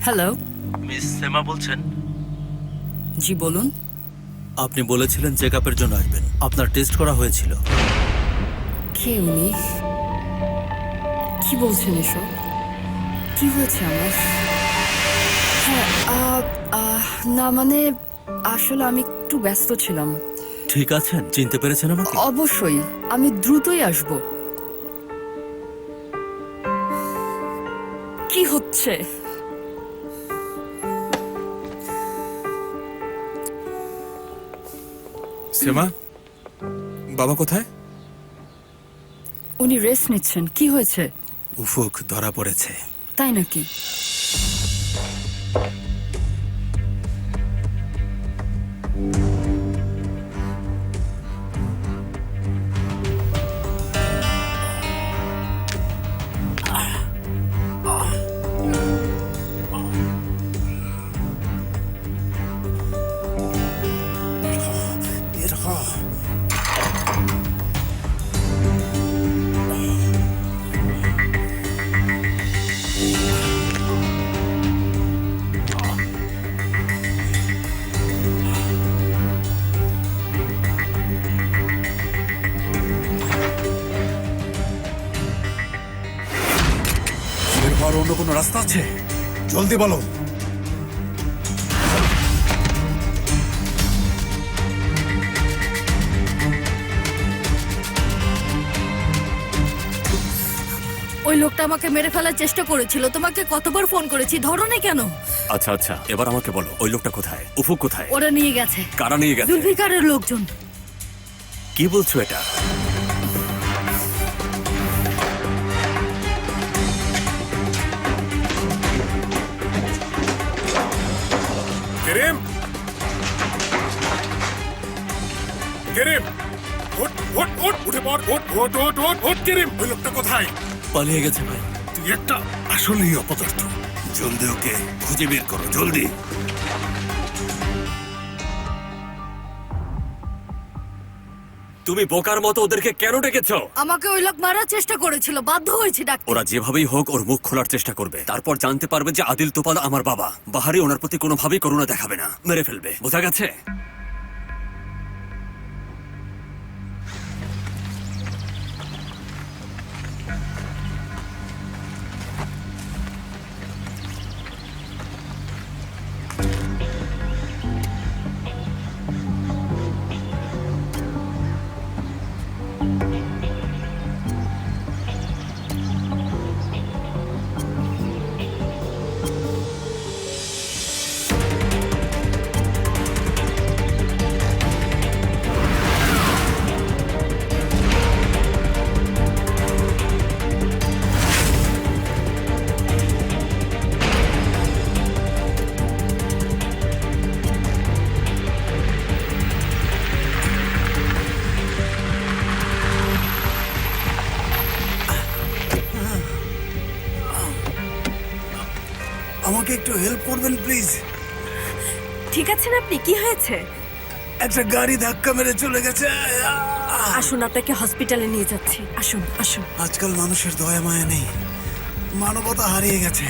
Hello. Miss সেমা বলছেন? জি বলুন। আপনি বলেছিলেন চেক আপের জন্য আসবেন, আপনার টেস্ট করা হয়েছিল। কে উনি? কি বলছেন এসব? কি হয়েছে আমার? হ্যাঁ, না মানে আসলে আমি একটু ব্যস্ত ছিলাম। ঠিক আছেন? চিনতে পেরেছেন আমাকে? অবশ্যই, আমি দ্রুতই আসব। কি হচ্ছে? সেমা, বাবা কোথায়? উনি রেস্ট নিচ্ছেন। কি হয়েছে? উফুক ধরা পড়েছে। তাই নাকি? বের হ। বের হওয়ার অন্য কোনো রাস্তা আছে? জলদি বলো। ওই লোকটা আমাকে মেরে ফেলার চেষ্টা করেছিল। তোমাকে কতবার ফোন করেছি, ধরো না কেন? আচ্ছা আচ্ছা, এবার আমাকে বলো, ওই লোকটা কোথায়? উফুক কোথায়? ওরা নিয়ে গেছে। কারা নিয়ে গেছে? জুলফিকারের লোকজন। কি বলছো এটা? কেরিম, কেরিম, ওঠ ওঠ ওঠ, উঠে পড়, ওঠ ওঠ ওঠ ওঠ ওঠ। কেরিম, ওই লোকটা কোথায়? পালিয়ে গেছে ভাই। তুই একটা আসলেই অপদার্থ। জলদি ওকে খুঁজে বের করো, জলদি। তুমি বোকার মতো ওদেরকে কেন ডেকেছো? আমাকে ওই লোক মারার চেষ্টা করেছিল, বাধ্য হয়েছি ডাকতে। ওরা যেভাবেই হোক ওর মুখ খোলার চেষ্টা করবে, তারপর জানতে পারবে যে আদিল তোপাল আমার বাবা। বাহারি ওনার প্রতি কোনোভাবেই করুণা দেখাবে না, মেরে ফেলবে। বোঝা গেছে? আমাকে একটু হেল্প করবেন প্লিজ? ঠিক আছেন আপনি? কি হয়েছে? একটা গাড়ি ধাক্কা মেরে চলে গেছে। আসুন, আপনাকে হসপিটালে নিয়ে যাচ্ছি। আসুন আসুন। আজকাল মানুষের দয়া মায়া নেই, মানবতা হারিয়ে গেছে।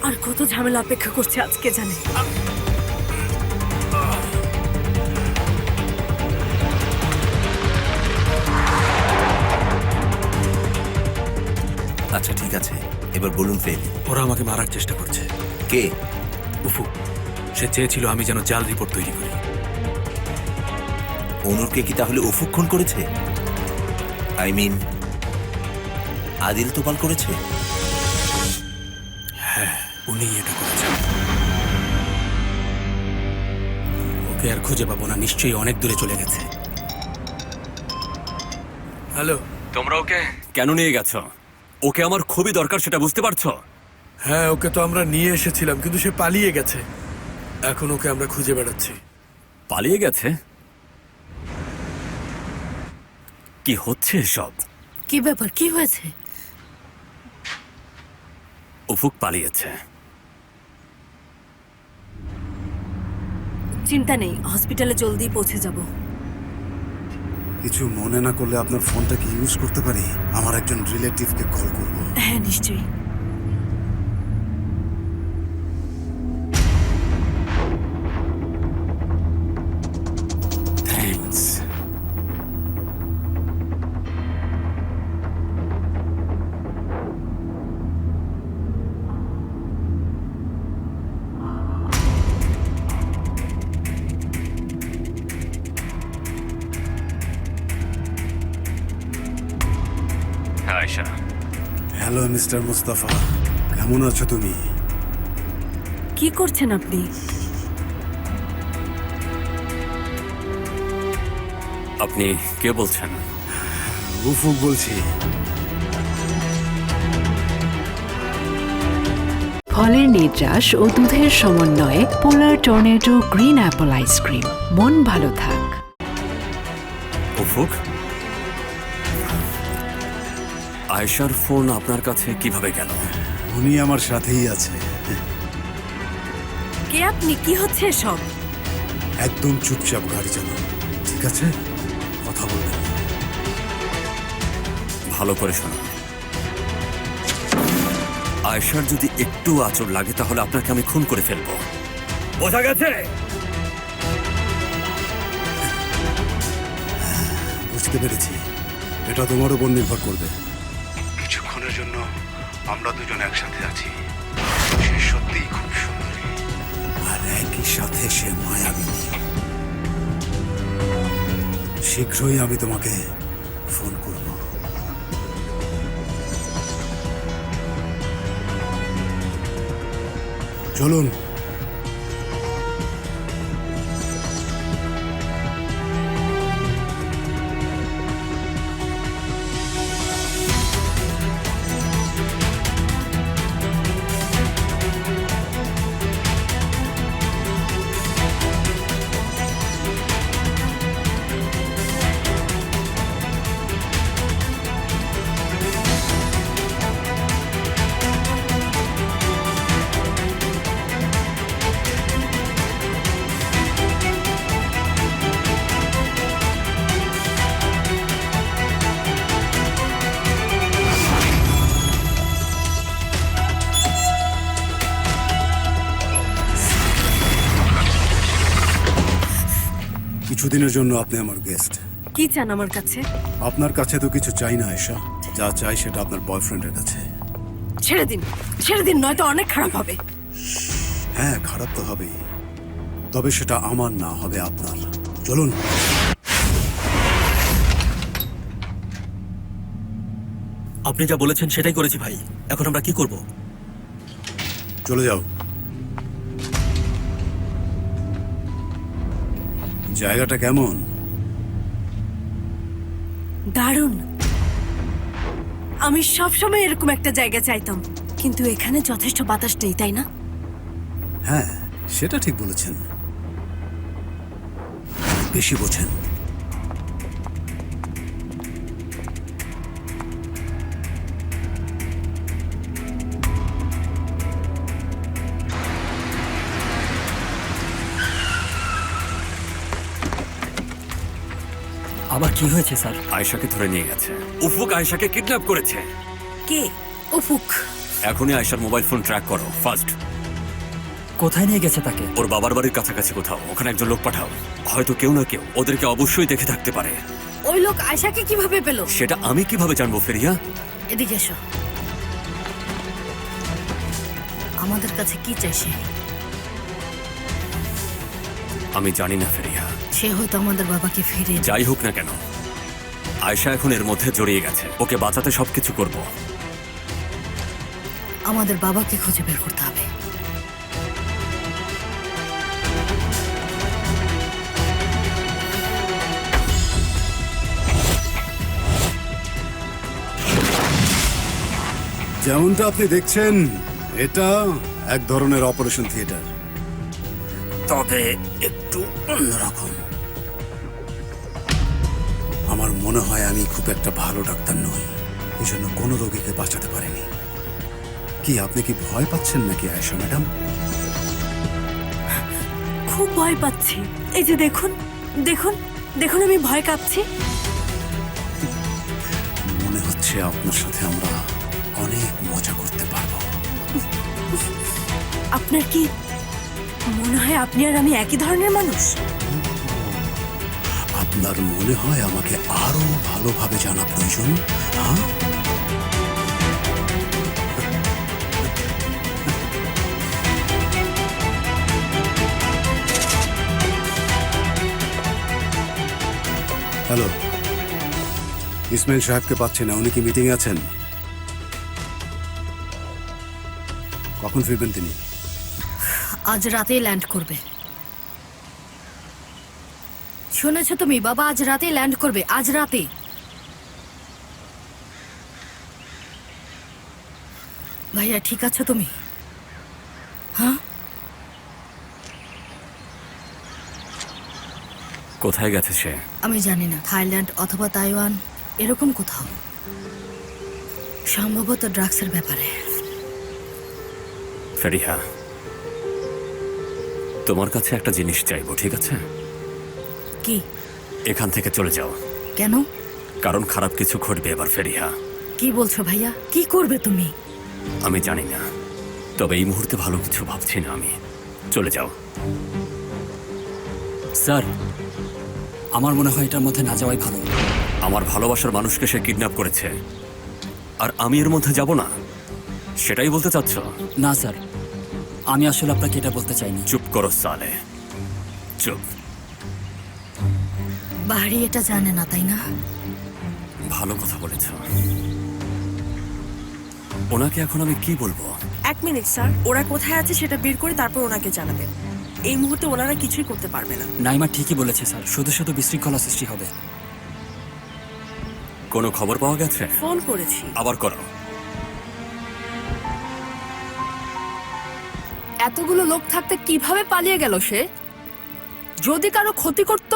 আর কত ঝামেলা অপেক্ষা করছে আজকে জানে। আচ্ছা ঠিক আছে, এবার বলুন ফেল। ওরা আমাকে মারার চেষ্টা করছে। কে? উফু, সে চেয়েছিল আমি যেন জাল রিপোর্ট তৈরি করি। অনুরকে কি তাহলে উফুক খুন করেছে? আই মিন আদিল তোপাল করেছে? হ্যাঁ, উনি এটা করেছেন। ওকে আর খুঁজে পাবো না, নিশ্চয়ই অনেক দূরে চলে গেছে। হ্যালো। তোমরা ওকে কেন নিয়ে গেছো? ওকে আমার খুবই দরকার, সেটা বুঝতে পারছো? হ্যাঁ, ওকে তো আমরা নিয়ে এসেছিলাম, কিন্তু সে পালিয়ে গেছে। এখন ওকে আমরা খুঁজে বেড়াচ্ছি। পালিয়ে গেছে? কি হচ্ছে এসব? কি ব্যাপার, কি হয়েছে? উফুক পালিয়েছে। চিন্তা নেই, হসপিটালে জলদি পৌঁছে যাব। কিছু মনে না করলে আপনার ফোনটা কি ইউজ করতে পারি? আমার একজন রিলেটিভকে কল করব। হ্যাঁ নিশ্চয়ই। Thanks. Ayesha, hello mister Mustafa, কেমন আছো তুমি? কি করছেন আপনি? আপনি কে বলছেন? উফুক বলছি। ফলের নির্যাস ও দুধের সমন্বয়ে পোলার টর্নেডো গ্রিন অ্যাপল আইসক্রিম। মন ভালো থাক। উফুক, আয়েশার ফোন আপনার কাছে কিভাবে গেল? উনি আমার সাথেই আছে। কে আপনি? কি হচ্ছে সব? একদম চুপচাপ গাড়ি চালাও, ঠিক আছে? কথা বলবেন না। ভালো করে শোনো, আয়েশার যদি একটু আঁচড় লাগে তাহলে আপনাকে আমি খুন করে ফেলবো, বোঝা গেছে? বুঝতে পেরেছি, এটা তোমার উপর নির্ভর করবে। কিছুক্ষণের জন্য আমরা দুজন একসাথে আছি। সে সত্যিই খুব সুন্দরী, আর একই সাথে সে মায়াবিনী। শীঘ্রই আমি তোমাকে ফোন করব। চলুন। কিছুদিনের জন্য আপনি আমার গেস্ট। কি চান আমার কাছে? আপনার কাছে তো কিছু চাই না আয়েশা, যা চাই সেটা আপনার বয়ফ্রেন্ডের কাছে। ছেড়ে দিন, ছেড়ে দিন, নয়তো অনেক খারাপ হবে। হ্যাঁ, খারাপ তো হবেই, তবে সেটা আমার না, হবে আপনার। চলুন। আপনি যা বলেছেন সেটাই করেছি ভাই, এখন আমরা কি করব? চলে যাও। জায়গাটা কেমন? দারুণ। আমি সবসময় এরকম একটা জায়গা চাইতাম, কিন্তু এখানে যথেষ্ট বাতাস নেই, তাই না? হ্যাঁ, সেটা ঠিক বলেছেন। বেশি বোঝেন। আবার কি হয়েছে স্যার? আয়েশাকে ধরে নিয়ে গেছে। উফুক আয়েশাকে কিডন্যাপ করেছে। কে? উফুক। এখনই আয়েশার মোবাইল ফোন ট্র্যাক করো, ফার্স্ট। কোথায় নিয়ে গেছে তাকে? ওর বাবার বাড়ির কাছাকাছি কোথাও, ওখানে একজন লোক পাঠাও। হয়তো কেউ না কেউ ওদেরকে অবশ্যই দেখে থাকতে পারে। ওই লোক আয়শাকে কিভাবে পেল? সেটা আমি কিভাবে জানবো ফেরিয়া? এদিকে এসো। আমাদের কাছে কি চাই সে? আমি জানি না ফেরিয়া। সে হয়তো আমাদের বাবাকে ফিরিয়ে যাই হোক না কেন, আয়েশা এখন এর মধ্যে জড়িয়ে গেছে। ওকে বাঁচাতে সবকিছু করব। আমাদের বাবাকে খুঁজে বের করতে হবে। যেমনটা আপনি দেখছেন, এটা এক ধরনের অপারেশন থিয়েটার, তবে একটু অন্যরকম। আমার মনে হয় আমি খুব একটা ভালো ডাক্তার নই, এই জন্য কোনো রোগীকে বাঁচাতে পারিনি। কি আপনি কি ভয় পাচ্ছেন নাকি আয়েশা ম্যাডাম? খুব ভয় পাচ্ছি। এই যে দেখুন, দেখুন, দেখুন, আমি ভয় কাঁপছি। এসে আপনার সাথে আমরা অনেক মজা করতে পারবো। আপনার কি মনে হয় আপনি আর আমি একই ধরনের মানুষ? আপনার মনে হয় আমাকে আরো ভালোভাবে জানা প্রয়োজন? হ্যাঁ, হ্যালো, ইসমাইল সাহেবকে পাচ্ছি না। উনি কি মিটিং এ আছেন? কখন ফিরবেন তিনি? আজ রাতেই ল্যান্ড করবে। শুনেছো তুমি? বাবা আজ রাতেই ল্যান্ড করবে, আজ রাতে। ভাইয়া ঠিক আছো তুমি? হ্যাঁ, কোথায় গেছে সে? আমি জানি না, থাইল্যান্ড অথবা তাইওয়ান, এরকম কোথাও। সম্ভবত ড্রাগসের ব্যাপারে। ফেরিহা, তোমার কাছে একটা জিনিস চাইবো, ঠিক আছে? কি? এখান থেকে চলে যাও, কেন? কারণ খারাপ কিছু ঘটবে এবার। ফেরিহা, কি বলছো ভাইয়া? কি করবে তুমি? আমি জানি না, তবে এই মুহূর্তে ভালো কিছু ভাবছি না আমি। চলে যাও। স্যার, আমার মনে হয় এটার মধ্যে না যাওয়াই ভালো। আমার ভালোবাসার মানুষকে সে কিডন্যাপ করেছে, আর আমি এর মধ্যে যাব না, সেটাই বলতে চাচ্ছ? না স্যার, আমি আসলে আপনাকে এটা বলতে চাইনি। চুপ করো সালে, চুপ। বাহারি এটা জানে না, তাই না? ভালো কথা বলেছ। ওনাকে এখন আমি কি বলবো? 1 মিনিট স্যার, ওরা কোথায় আছে সেটা বের করে তারপর ওনাকে জানাবেন। এই মুহূর্তে ওনারা কিছুই করতে পারবে না। নাইমা ঠিকই বলেছে স্যার, শুধু শুধু বিশৃঙ্খলা সৃষ্টি হবে। কোনো খবর পাওয়া গেছে? ফোন করেছি। আবার করো। এতগুলো লোক থাকতে কিভাবে পালিয়ে গেল সে? যদি কারো ক্ষতি করত,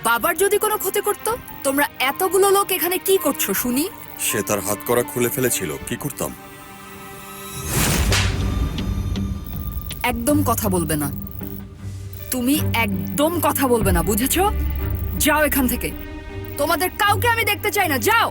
বাবার যদি কোনো ক্ষতি করত, তোমরা এতগুলো লোক এখানে কি করছো শুনি? সে তার হাত করা খুলে ফেলেছিল, কি করতাম? একদম কথা বলবে না তুমি, একদম কথা বলবে না, বুঝেছো? যাও এখান থেকে। তোমাদের কাউকে আমি দেখতে চাই না, যাও।